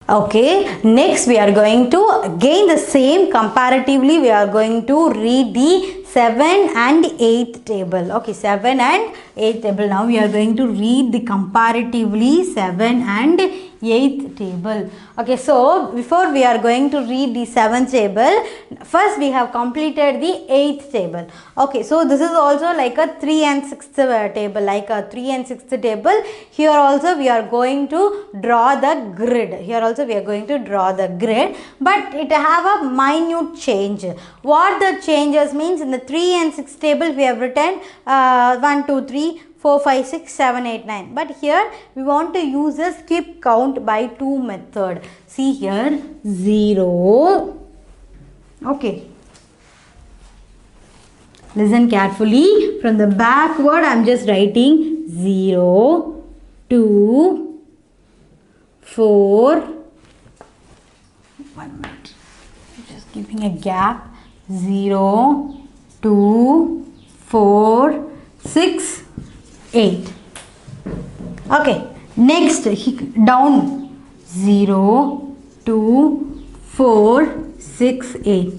Okay, next we are going to again the same comparatively we are going to read the 7 and 8th table. Okay, 7 and 8th table. Now we are going to read the comparatively 7 and 8th table. Okay, so before we are going to read the 7th table, first we have completed the 8th table. Okay, so this is also like a 3 and 6th table, like a 3 and 6th table. Here also we are going to draw the grid. Here also we are going to draw the grid, but it have a minute change. What the changes means, in the 3 and 6 table we have written 1, 2, 3, 4, 5, 6, 7, 8, 9. But here we want to use a skip count by 2 method. See here 0. Okay. Listen carefully. From the backward I am just writing 0, 2, 4. 1 minute. Just giving a gap. 0, 2, 4, 6, 8. Okay, next down 0, 2, 4, 6, 8.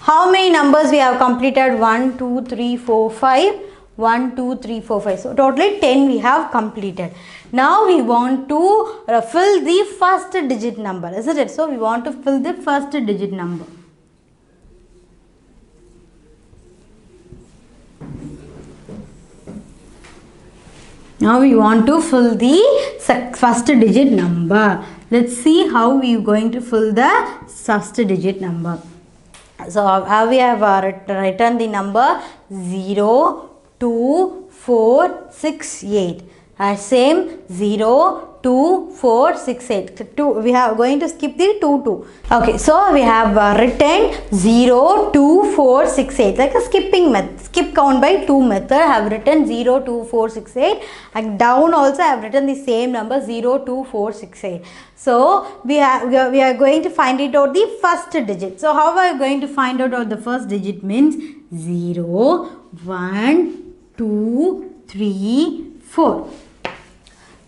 How many numbers we have completed? 1, 2, 3, 4, 5. 1, 2, 3, 4, 5. So totally 10 we have completed. Now we want to fill the first digit number, isn't it? So we want to fill the first digit number. Now we want to fill the first digit number. Let's see how we are going to fill the first digit number. So how we have written the number 0, 2, 4, 6, 8. Same 0, 2, 4, 6, 8. 2, we are going to skip the 2, 2. Okay, so we have written 0, 2, 4, 6, 8. Like a skipping method. Skip count by 2 method. I have written 0, 2, 4, 6, 8. And down also I have written the same number 0, 2, 4, 6, 8. So we are going to find it out the first digit. So how are we going to find out the first digit means 0, 1, 2, 3, 4.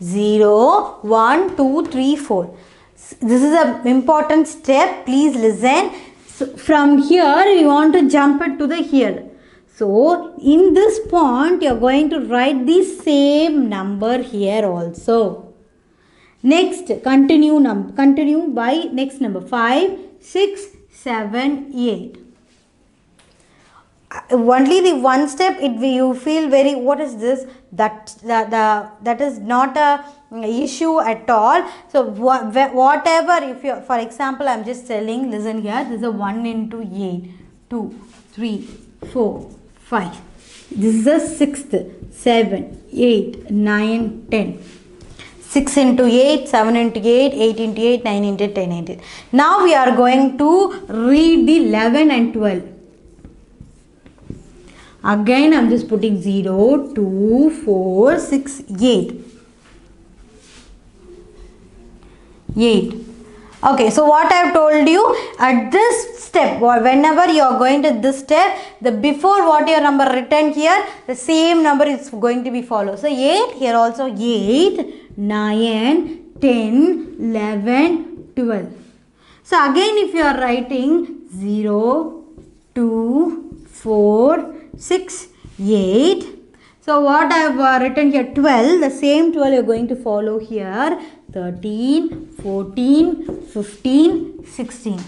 0, 1, 2, 3, 4. This is an important step. Please listen. So from here, we want to jump it to the here. So in this point, you are going to write the same number here also. Next, continue by next number 5, 6, 7, 8. Only the one step you feel very, what is this, that is not a issue at all. So whatever, if you, for example, I am just telling, listen here, this is a 1 into 8, 2, 3, 4, 5. This is the 6th, 7, 8, 9, 10. 6 into 8, 7 into 8, 8 into 8, 9 into 8, 10 into 8. Now we are going to read the 11 and 12. Again I am just putting 0, 2, 4, 6, 8. 8. Okay, so what I have told you, at this step, whenever you are going to this step, the before what your number written here, the same number is going to be followed. So 8, here also 8, 9, 10, 11, 12. So again if you are writing 0, 2, 4, 6, 8. So what I have written here 12, the same 12 you are going to follow here. 13, 14, 15, 16.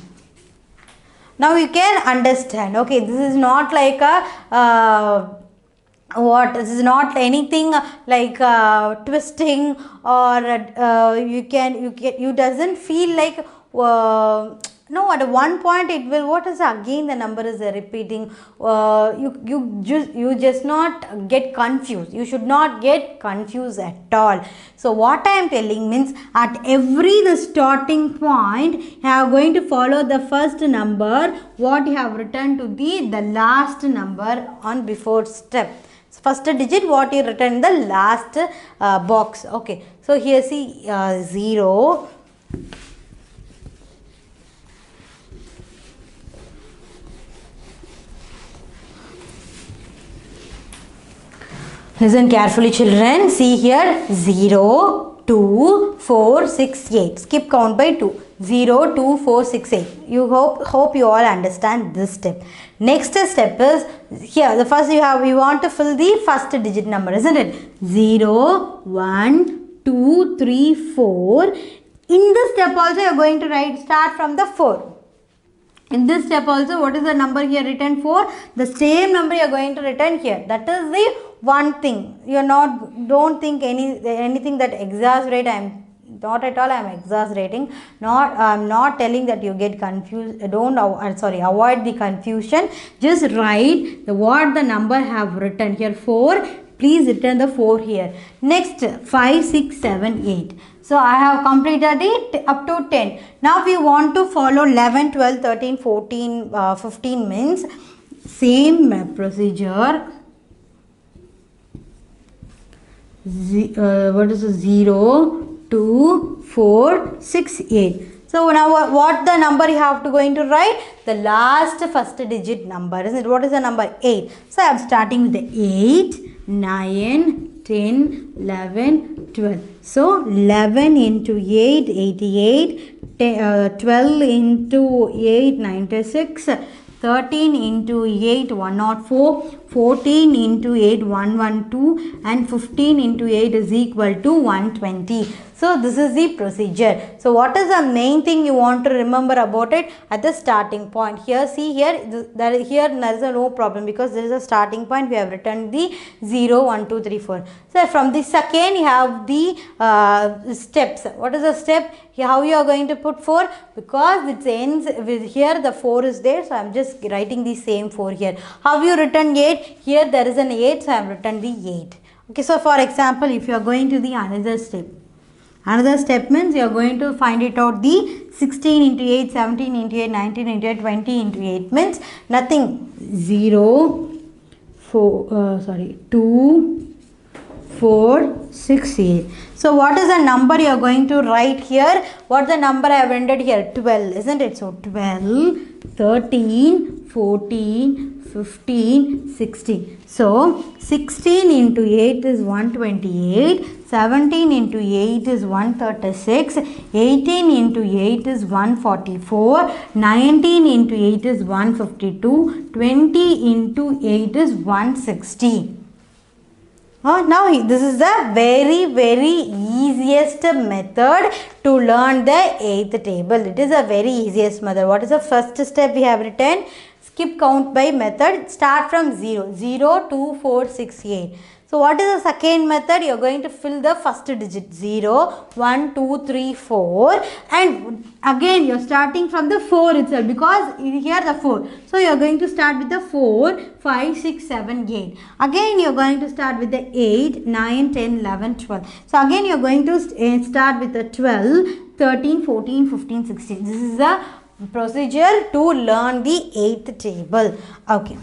Now you can understand. Okay, this is not like a this is not anything like twisting, or you doesn't feel like no, at one point it will, what is again the number is repeating, you just not get confused. You should not get confused at all. So what I am telling means, at every the starting point you are going to follow the first number what you have written to the last number on before step. First digit what you written in the last box. Okay, so here see 0, listen carefully children, see here 0, 2, 4, 6, 8. Skip count by 2. 0, 2, 4, 6, 8. You hope you all understand this step. Next step is here. The first we want to fill the first digit number, isn't it? 0, 1, 2, 3, 4. In this step also you are going to start from the 4. In this step also, what is the number here written for? The same number you are going to return here. That is the one thing. You are not, don't think anything that exaggerate. I am not at all. I am exaggerating. I am not telling that you get confused. Avoid the confusion. Just write what the number have written here. 4. Please return the 4 here. Next, 5, 6, 7, 8. So I have completed it up to 10. Now we want to follow 11, 12, 13, 14, 15 means same procedure. What is it? 0, 2, 4, 6, 8. So now what the number you have to going to write? The last first digit number, isn't it? What is the number? 8. So I am starting with the 8, 9, 10, 11, 12. So 11 into 8, 88, 12 into 8, 96, 13 into 8, 104, 14 into 8, 112, and 15 into 8 is equal to 120. So this is the procedure. So what is the main thing you want to remember about it? At the starting point. Here, see here, there is no problem because there is a starting point. We have written the 0, 1, 2, 3, 4. So from the second you have the steps. What is the step? How you are going to put 4? Because it ends with here the 4 is there. So I am just writing the same 4 here. How you written 8? Here there is an 8. So I have written the 8. Okay, so for example, if you are going to the another step. Another step means you are going to find it out the 16 into 8, 17 into 8, 19 into 8, 20 into 8 means nothing. 0, 2, 4, 6, 8. So what is the number you are going to write here? What the number I have rendered here? 12, isn't it? So 12, 13, 14, 15, 16. So 16 into 8 is 128, 17 into 8 is 136, 18 into 8 is 144, 19 into 8 is 152, 20 into 8 is 160. Now this is the very easiest method to learn the 8th table. It is a very easiest method. What is the first step we have written? Skip count by method. Start from 0. 0, 2, 4, 6, 8. So what is the second method? You are going to fill the first digit 0, 1, 2, 3, 4 and again you are starting from the 4 itself because here the 4. So you are going to start with the 4, 5, 6, 7, 8. Again you are going to start with the 8, 9, 10, 11, 12. So again you are going to start with the 12, 13, 14, 15, 16. This is the procedure to learn the 8th table. Okay.